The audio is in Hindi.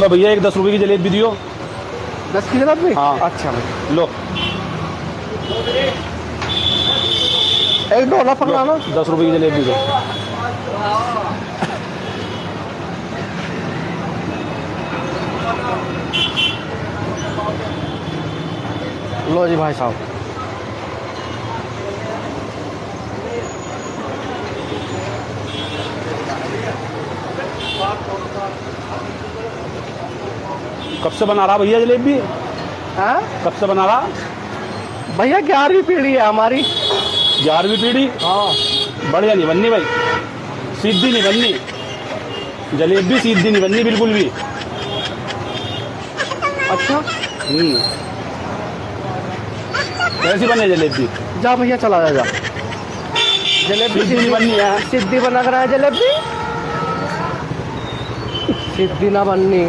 तो भैया एक 10 रुपए की जलेबी दियो। 10 की जलेबी? हाँ। अच्छा भाई, लो एक डोला पकड़ाना। 10 रुपए की जलेबी दो। लो जी भाई साहब। कब से बना रहा भैया जलेबी? हाँ कब से बना रहा? भैया 11वीं पीढ़ी है हमारी। 11वीं पीढ़ी? हाँ। बढ़िया नहीं बननी भाई, सीधी नहीं बननी जलेबी, सीधी नहीं बननी बिल्कुल भी। अच्छा, कैसी बने जलेबी? जा भैया चला जा। जलेबी सीधी नहीं बननी है। सिद्धि बना कर आया जलेबी, सिद्धि ना बननी।